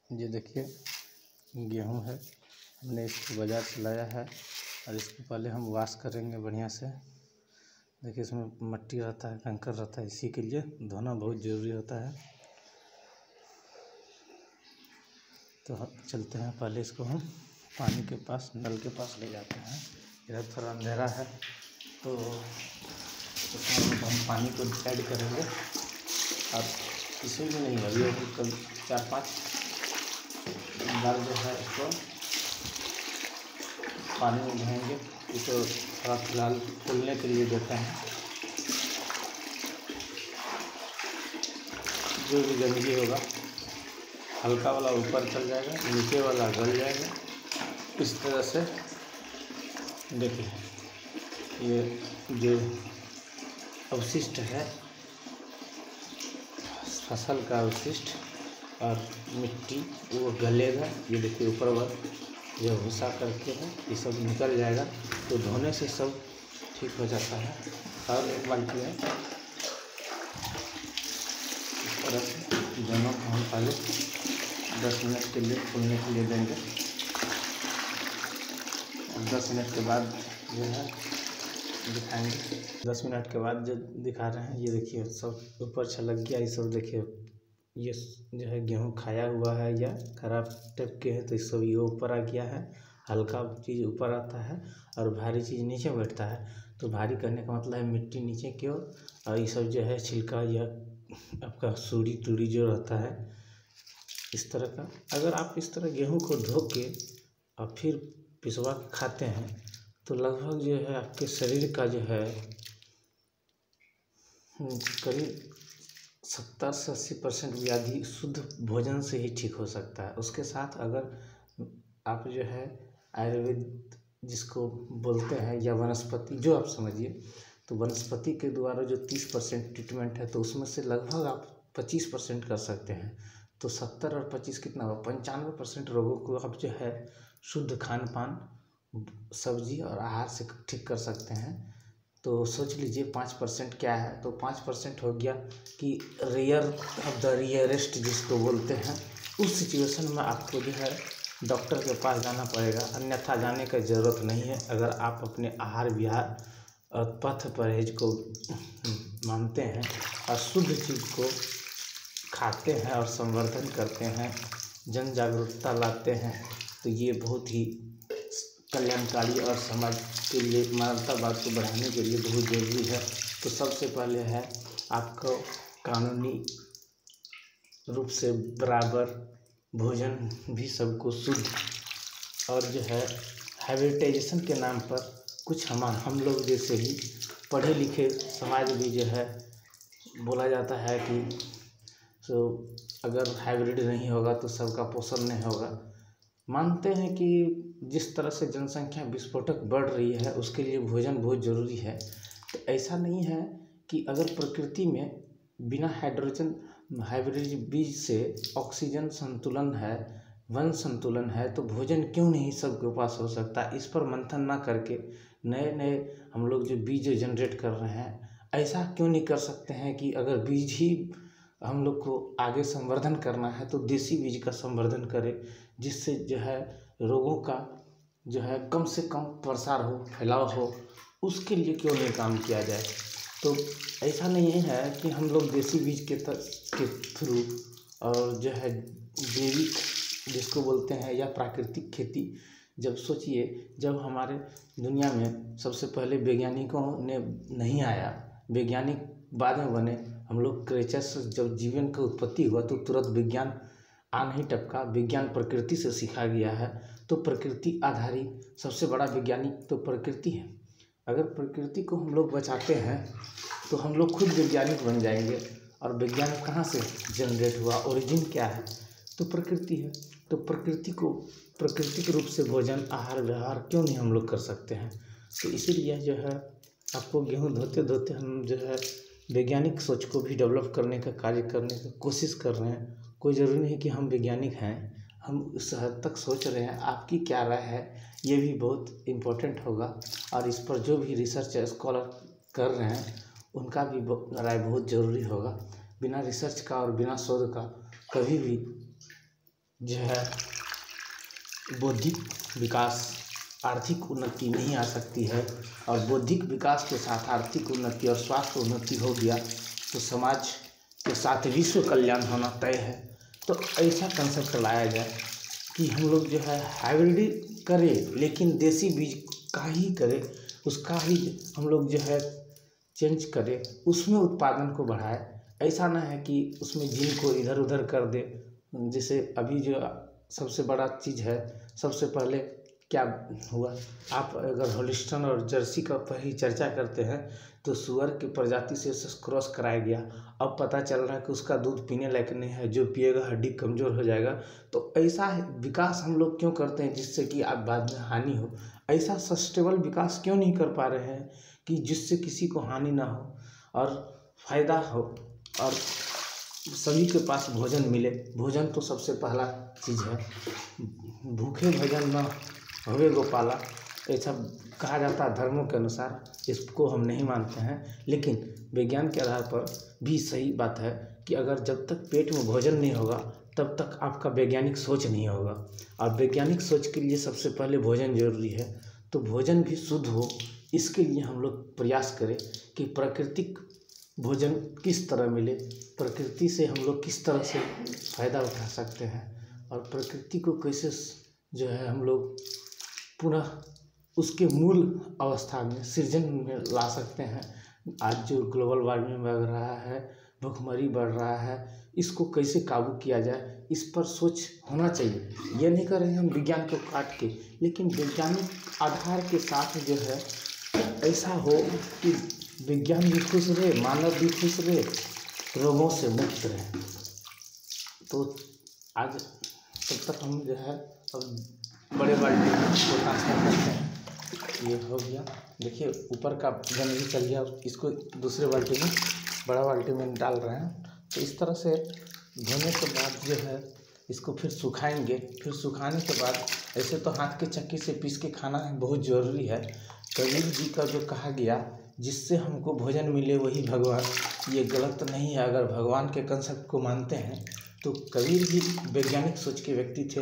ये देखिए गेहूं है, हमने इसको बाज़ार से लाया है और इसको पहले हम वॉश करेंगे बढ़िया से। देखिए इसमें मट्टी रहता है, कंकड़ रहता है, इसी के लिए धोना बहुत ज़रूरी होता है। तो हम चलते हैं, पहले इसको हम पानी के पास, नल के पास ले जाते हैं। इधर थोड़ा अंधेरा है तो उसमें हम पानी को ऐड करेंगे और इसमें भी नहीं, अभी हम कल 4-5 बार जो है इसको पानी में धोएंगे। इसको थोड़ा फिलहाल फूलने के लिए देते हैं। जो भी गंदगी होगा हल्का वाला ऊपर चल जाएगा, नीचे वाला गल जाएगा। इस तरह से देखिए ये जो अवशिष्ट है, फसल का अवशिष्ट और मिट्टी, वो गलेगा। ये देखिए ऊपर वाला जो भूसा करके है ये सब निकल जाएगा। तो धोने से सब ठीक हो जाता है। और एक बाल्टी है, इस तरह से दोनों को हम पहले 10 मिनट के लिए फूलने के लिए देंगे। 10 मिनट के बाद जो है दिखाएंगे। 10 मिनट के बाद जो दिखा रहे हैं, ये देखिए सब ऊपर छलक गया। ये सब देखिए, ये जो है गेहूं खाया हुआ है या खराब टाइप के है, तो सब ये ऊपर आ गया है। हल्का चीज़ ऊपर आता है और भारी चीज़ नीचे बैठता है। तो भारी करने का मतलब है मिट्टी नीचे की ओर, और ये सब जो है छिलका या आपका सूड़ी तूड़ी जो रहता है इस तरह का। अगर आप इस तरह गेहूं को धो के और फिर पिसवा के खाते हैं तो लगभग जो है आपके शरीर का जो है करीब 70 से 80% व्याधि शुद्ध भोजन से ही ठीक हो सकता है। उसके साथ अगर आप जो है आयुर्वेद जिसको बोलते हैं या वनस्पति, जो आप समझिए, तो वनस्पति के द्वारा जो 30% ट्रीटमेंट है, तो उसमें से लगभग आप 25% कर सकते हैं। तो 70 और 25 कितना हुआ, 95% रोगों को आप जो है शुद्ध खान पान, सब्जी और आहार से ठीक कर सकते हैं। तो सोच लीजिए 5% क्या है, तो 5% हो गया कि रेयर ऑफ द रेयरेस्ट जिसको बोलते हैं। उस सिचुएशन में आपको जो है डॉक्टर के पास जाना पड़ेगा, अन्यथा जाने का ज़रूरत नहीं है। अगर आप अपने आहार विहार और पथ परहेज को मानते हैं और शुद्ध चीज़ को खाते हैं और संवर्धन करते हैं, जन जागरूकता लाते हैं, तो ये बहुत ही कल्याणकारी और समाज के लिए, मानवतावाद को बढ़ाने के लिए बहुत ज़रूरी है। तो सबसे पहले है आपको कानूनी रूप से बराबर भोजन भी सबको शुद्ध, और जो है हैबिटेशन के नाम पर कुछ हम लोग जैसे ही पढ़े लिखे समाज भी जो है बोला जाता है कि अगर हाइब्रिड नहीं होगा तो सबका पोषण नहीं होगा। मानते हैं कि जिस तरह से जनसंख्या विस्फोटक बढ़ रही है उसके लिए भोजन बहुत ज़रूरी है। तो ऐसा नहीं है कि अगर प्रकृति में बिना हाइब्रिड बीज से ऑक्सीजन संतुलन है, वन संतुलन है, तो भोजन क्यों नहीं सबके पास हो सकता। इस पर मंथन ना करके नए नए हम लोग जो बीज जनरेट कर रहे हैं, ऐसा क्यों नहीं कर सकते हैं कि अगर बीज ही हम लोग को आगे संवर्धन करना है तो देसी बीज का संवर्धन करें, जिससे जो है रोगों का जो है कम से कम प्रसार हो, फैलाव हो। उसके लिए क्यों नहीं काम किया जाए। तो ऐसा नहीं है कि हम लोग देसी बीज के थ्रू और जो है जैविक जिसको बोलते हैं या प्राकृतिक खेती, जब सोचिए जब हमारे दुनिया में सबसे पहले वैज्ञानिकों ने नहीं आया, वैज्ञानिक बाद में बने। हम लोग क्रेचर्स जब जीवन की उत्पत्ति हुआ तो तुरंत विज्ञान आ नहीं टपका, विज्ञान प्रकृति से सीखा गया है। तो प्रकृति आधारित सबसे बड़ा वैज्ञानिक तो प्रकृति है। अगर प्रकृति को हम लोग बचाते हैं तो हम लोग खुद वैज्ञानिक बन जाएंगे। और विज्ञान कहाँ से जनरेट हुआ, ओरिजिन क्या है, तो प्रकृति है। तो प्रकृति को प्राकृतिक रूप से भोजन आहार व्यवहार क्यों नहीं हम लोग कर सकते हैं। तो इसीलिए जो है आपको गेहूँ धोते धोते हम जो है वैज्ञानिक सोच को भी डेवलप करने का कार्य करने की कोशिश कर रहे हैं। कोई ज़रूरी नहीं कि हम वैज्ञानिक हैं, हम उस हद तक सोच रहे हैं। आपकी क्या राय है, ये भी बहुत इम्पोर्टेंट होगा। और इस पर जो भी रिसर्च स्कॉलर कर रहे हैं उनका भी राय बहुत ज़रूरी होगा। बिना रिसर्च का और बिना शोध का कभी भी जो है बौद्धिक विकास, आर्थिक उन्नति नहीं आ सकती है, और बौद्धिक विकास के साथ आर्थिक उन्नति और स्वास्थ्य उन्नति हो गया तो समाज के साथ विश्व कल्याण होना तय है। तो ऐसा कंसेप्ट लाया जाए कि हम लोग जो है हाइब्रिड करें, लेकिन देसी बीज का ही करें, उसका ही हम लोग जो है चेंज करें, उसमें उत्पादन को बढ़ाए। ऐसा ना है कि उसमें जीन को इधर उधर कर दे। जैसे अभी जो सबसे बड़ा चीज़ है, सबसे पहले क्या हुआ, आप अगर हॉलिस्टन और जर्सी का पहले चर्चा करते हैं तो सुअर की प्रजाति से उसे क्रॉस कराया गया। अब पता चल रहा है कि उसका दूध पीने लायक नहीं है, जो पिएगा हड्डी कमज़ोर हो जाएगा। तो ऐसा विकास हम लोग क्यों करते हैं जिससे कि आप बाद में हानि हो? ऐसा सस्टेनेबल विकास क्यों नहीं कर पा रहे हैं कि जिससे किसी को हानि ना हो और फायदा हो और सभी के पास भोजन मिले? भोजन तो सबसे पहला चीज़ है। भूखे भोजन न होवे गोपाला, ऐसा कहा जाता है धर्मों के अनुसार। इसको हम नहीं मानते हैं, लेकिन विज्ञान के आधार पर भी सही बात है कि अगर जब तक पेट में भोजन नहीं होगा तब तक आपका वैज्ञानिक सोच नहीं होगा। और वैज्ञानिक सोच के लिए सबसे पहले भोजन जरूरी है। तो भोजन भी शुद्ध हो, इसके लिए हम लोग प्रयास करें कि प्राकृतिक भोजन किस तरह मिले, प्रकृति से हम लोग किस तरह से फ़ायदा उठा सकते हैं, और प्रकृति को कैसे जो है हम लोग पुनः उसके मूल अवस्था में सृजन में ला सकते हैं। आज जो ग्लोबल वार्मिंग बढ़ रहा है, भूखमरी बढ़ रहा है, इसको कैसे काबू किया जाए, इस पर सोच होना चाहिए। ये नहीं कर रहे हैं हम विज्ञान को काट के, लेकिन वैज्ञानिक आधार के साथ जो है ऐसा हो कि विज्ञान भी खुश रहे, मानव भी खुश रहे, रोगों से मुक्त रहे। तो आज तब तक हम जो है अब बड़े बाल्टी को ट्रांसफर करते हैं। ये हो गया, देखिए ऊपर का गंदगी चल गया, इसको दूसरे बाल्टी में, बड़ा बाल्टी में डाल रहे हैं। तो इस तरह से धोने के बाद जो है इसको फिर सुखाएंगे। फिर सुखाने के बाद ऐसे तो हाथ के चक्की से पीस के खाना बहुत ज़रूरी है। कबीर जी का जो कहा गया, जिससे हमको भोजन मिले वही भगवान, ये गलत नहीं है। अगर भगवान के कंसेप्ट को मानते हैं तो कबीर जी वैज्ञानिक सोच के व्यक्ति थे।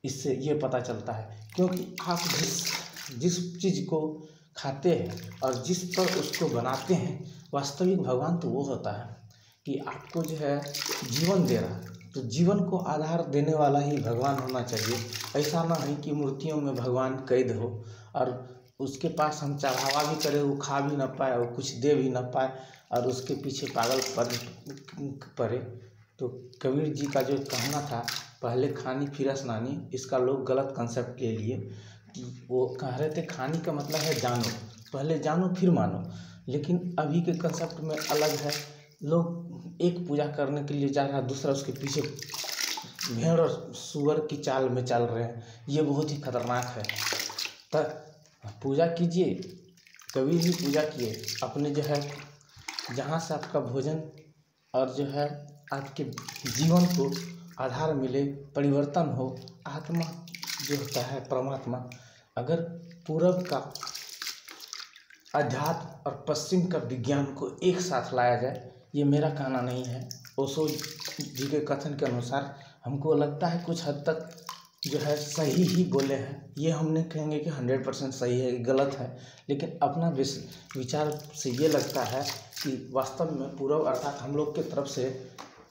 इससे ये पता चलता है, क्योंकि आप जिस चीज़ को खाते हैं और जिस पर उसको बनाते हैं, वास्तविक भगवान तो वो होता है कि आपको जो है जीवन दे रहा है। तो जीवन को आधार देने वाला ही भगवान होना चाहिए। ऐसा ना है कि मूर्तियों में भगवान कैद हो और उसके पास हम चढ़ावा भी करें, वो खा भी ना पाए और कुछ दे भी ना पाए और उसके पीछे पागल पड़े। तो कबीर जी का जो कहना था, पहले खानी फिर स्नानी, इसका लोग गलत कंसेप्ट ले लिए कि वो कह रहे थे खानी का मतलब है जानो, पहले जानो फिर मानो। लेकिन अभी के कंसेप्ट में अलग है। लोग एक पूजा करने के लिए जा रहा है, दूसरा उसके पीछे भेड़ और सुअर की चाल में चल रहे हैं। ये बहुत ही खतरनाक है। तब पूजा कीजिए, कबीर जी पूजा किए अपने जो है, जहाँ से आपका भोजन और जो है आपके जीवन को आधार मिले, परिवर्तन हो, आत्मा जो होता है परमात्मा। अगर पूरब का अध्यात्म और पश्चिम का विज्ञान को एक साथ लाया जाए, ये मेरा कहना नहीं है, ओशो जी के कथन के अनुसार हमको लगता है कुछ हद तक जो है सही ही बोले हैं। ये हम नहीं कहेंगे कि 100% सही है, गलत है, लेकिन अपना विचार से ये लगता है कि वास्तव में पूर्व अर्थात हम लोग के तरफ से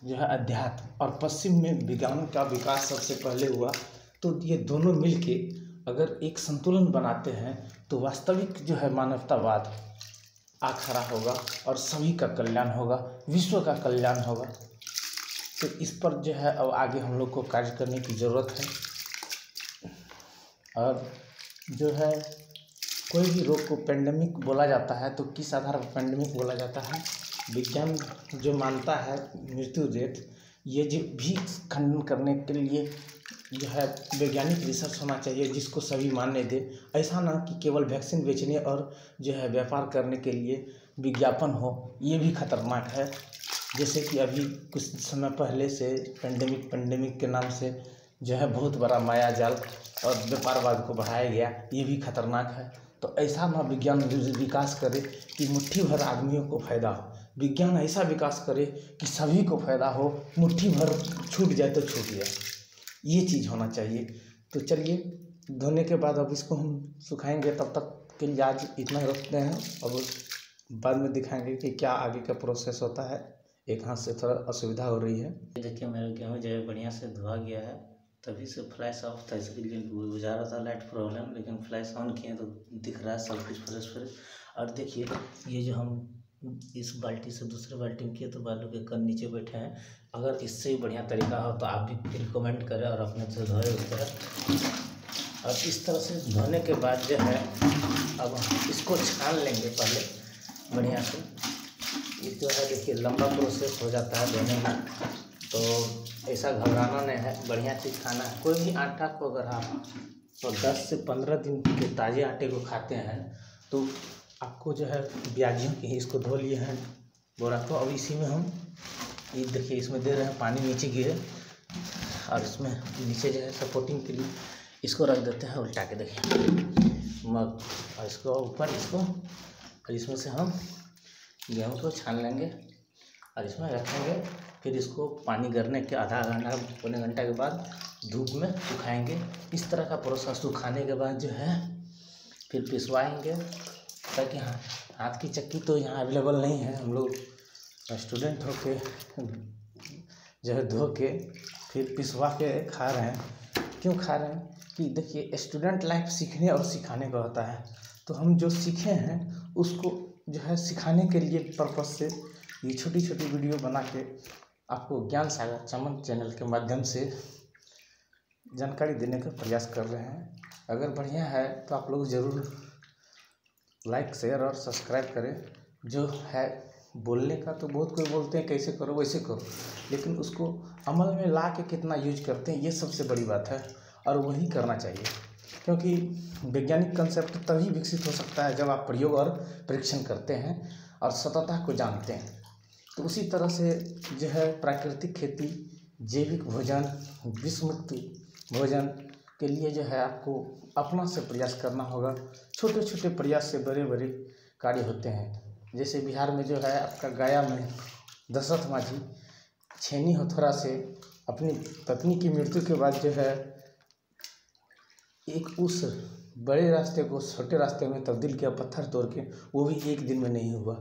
जो है अध्यात्म और पश्चिम में विज्ञान का विकास सबसे पहले हुआ। तो ये दोनों मिलके अगर एक संतुलन बनाते हैं तो वास्तविक जो है मानवतावाद आ खड़ा होगा और सभी का कल्याण होगा, विश्व का कल्याण होगा। तो इस पर जो है अब आगे हम लोग को कार्य करने की ज़रूरत है। और जो है कोई भी रोग को पेंडेमिक बोला जाता है, तो किस आधार पर पेंडेमिक बोला जाता है? विज्ञान जो मानता है मृत्यु रेट, ये जो भी खंडन करने के लिए जो है वैज्ञानिक रिसर्च होना चाहिए जिसको सभी मानने दे। ऐसा ना कि केवल वैक्सीन बेचने और जो है व्यापार करने के लिए विज्ञापन हो, ये भी खतरनाक है। जैसे कि अभी कुछ समय पहले से पेंडेमिक के नाम से जो है बहुत बड़ा माया जाल और व्यापारवाद को बढ़ाया गया, ये भी खतरनाक है। तो ऐसा ना विज्ञान विकास करे कि मुट्ठी भर आदमियों को फायदा हो। विज्ञान ऐसा विकास करे कि सभी को फायदा हो, मुट्ठी भर छूट जाए तो छूट जाए। ये चीज़ होना चाहिए। तो चलिए, धोने के बाद अब इसको हम सुखाएंगे, तब तक के लिए आज इतना ही रखते हैं और बाद में दिखाएंगे कि क्या आगे का प्रोसेस होता है। एक हाथ से थोड़ा असुविधा हो रही है। देखिए मेरा गेहूँ जो है बढ़िया से धुआ गया है, तभी से फ्लैश ऑफ था, इसके लिए बुझा रहा था लाइट प्रॉब्लम, लेकिन फ्लैश ऑन किए तो दिख रहा है सब कुछ फ्रेश फ्रेश। और देखिए ये जो हम इस बाल्टी से दूसरे बाल्टी में किए तो बालू के कण नीचे बैठे हैं। अगर इससे ही बढ़िया तरीका हो तो आप भी रिकमेंड करें और अपने से धोए उस तरह। और इस तरह से धोने के बाद जो है अब इसको छान लेंगे पहले बढ़िया से। ये जो है देखिए लंबा प्रोसेस हो जाता है धोने में, तो ऐसा घबराना नहीं है, बढ़िया चीज़ खाना है। कोई भी आटा को अगर आप तो 10 से 15 दिन के ताज़े आटे को खाते हैं तो आपको जो है ब्याजियों की, इसको धो लिए हैं बोरा को। अब इसी में हम ये देखिए इसमें दे रहे हैं पानी नीचे गिरे, और इसमें नीचे जो है सपोर्टिंग के लिए इसको रख देते हैं उल्टा के, देखिए मग, और इसको ऊपर इसको, और इसमें से हम गेहूँ को छान लेंगे और इसमें रखेंगे। फिर इसको पानी गिरने के आधा घंटा पौने घंटा के बाद धूप में सुखाएंगे। इस तरह का प्रोसेस सुखाने के बाद जो है फिर पिसवाएंगे, ताकि हाथ की चक्की तो यहाँ अवेलेबल नहीं है। हम लोग स्टूडेंट होके जो है धो के फिर पिसवा के खा रहे हैं। क्यों खा रहे हैं कि देखिए स्टूडेंट लाइफ सीखने और सिखाने का होता है, तो हम जो सीखे हैं उसको जो है सिखाने के लिए पर्पस से ये छोटी छोटी वीडियो बना के आपको ज्ञान सागर चमन चैनल के माध्यम से जानकारी देने का प्रयास कर रहे हैं। अगर बढ़िया है तो आप लोग ज़रूर लाइक शेयर और सब्सक्राइब करें। जो है बोलने का तो बहुत कोई बोलते हैं कैसे करो वैसे करो, लेकिन उसको अमल में ला के कितना यूज करते हैं ये सबसे बड़ी बात है, और वही करना चाहिए। क्योंकि वैज्ञानिक कंसेप्ट तभी विकसित हो सकता है जब आप प्रयोग और परीक्षण करते हैं और सततता को जानते हैं। तो उसी तरह से जो है प्राकृतिक खेती, जैविक भोजन, विष मुक्त भोजन के लिए जो है आपको अपना से प्रयास करना होगा। छोटे छोटे प्रयास से बड़े बड़े कार्य होते हैं। जैसे बिहार में जो है आपका गया में दशरथ माझी छेनी हथौड़ा से अपनी पत्नी की मृत्यु के बाद जो है एक उस बड़े रास्ते को छोटे रास्ते में तब्दील किया, पत्थर तोड़ के, वो भी एक दिन में नहीं हुआ।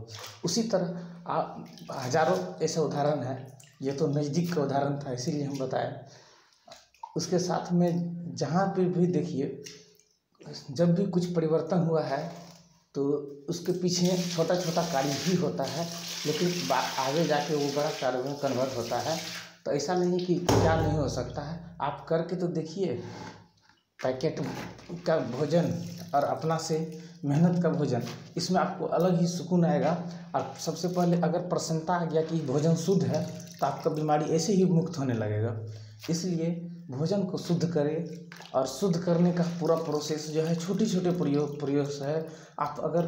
उसी तरह हजारों ऐसे उदाहरण हैं। ये तो नज़दीक का उदाहरण था इसीलिए हम बताएं। उसके साथ में जहाँ पे भी देखिए जब भी कुछ परिवर्तन हुआ है तो उसके पीछे छोटा छोटा कार्य भी होता है, लेकिन आगे जाके वो बड़ा कार्य में कन्वर्ट होता है। तो ऐसा नहीं कि क्या नहीं हो सकता है, आप करके तो देखिए। पैकेट का भोजन और अपना से मेहनत का भोजन, इसमें आपको अलग ही सुकून आएगा। और सबसे पहले अगर प्रसन्नता आ गया कि भोजन शुद्ध है तो आपका बीमारी ऐसे ही मुक्त होने लगेगा। इसलिए भोजन को शुद्ध करें, और शुद्ध करने का पूरा प्रोसेस जो है छोटे छोटे प्रयोग से है। आप अगर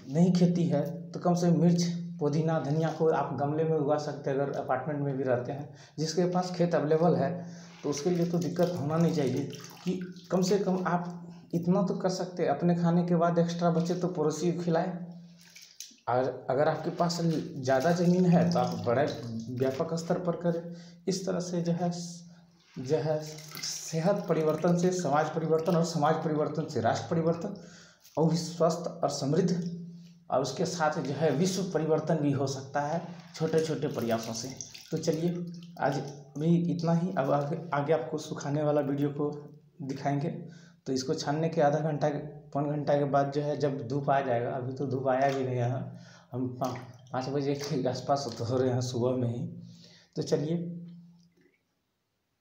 नहीं खेती है तो कम से कम मिर्च, पुदीना, धनिया को आप गमले में उगा सकते हैं। अगर अपार्टमेंट में भी रहते हैं, जिसके पास खेत अवेलेबल है तो उसके लिए तो दिक्कत होना नहीं चाहिए कि कम से कम आप इतना तो कर सकते हैं, अपने खाने के बाद एक्स्ट्रा बचे तो पड़ोसी को खिलाएं। और अगर आपके पास ज़्यादा ज़मीन है तो आप बड़े व्यापक स्तर पर करें। इस तरह से जो है सेहत परिवर्तन से समाज परिवर्तन, और समाज परिवर्तन से राष्ट्र परिवर्तन, और भी स्वस्थ और समृद्ध, और उसके साथ जो है विश्व परिवर्तन भी हो सकता है छोटे छोटे प्रयासों से। तो चलिए आज भी इतना ही। अब आगे आपको सुखाने वाला वीडियो को दिखाएंगे। तो इसको छानने के आधा घंटा पौन घंटा के बाद जो है जब धूप आ जाएगा, अभी तो धूप आया भी नहीं है, हम 5 बजे के आसपास हो रहे हैं सुबह में ही। तो चलिए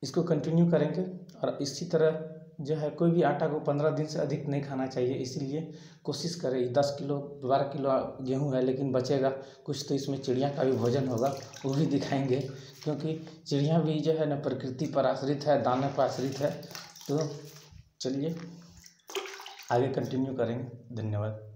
इसको कंटिन्यू करेंगे। और इसी तरह जो है कोई भी आटा को 15 दिन से अधिक नहीं खाना चाहिए। इसीलिए कोशिश करें, 10 किलो 12 किलो गेहूँ है लेकिन बचेगा कुछ, तो इसमें चिड़िया का भी भोजन होगा, वो भी दिखाएंगे। क्योंकि चिड़िया भी जो है ना प्रकृति पर आश्रित है, दाने पर आश्रित है। तो चलिए आगे कंटिन्यू करेंगे। धन्यवाद।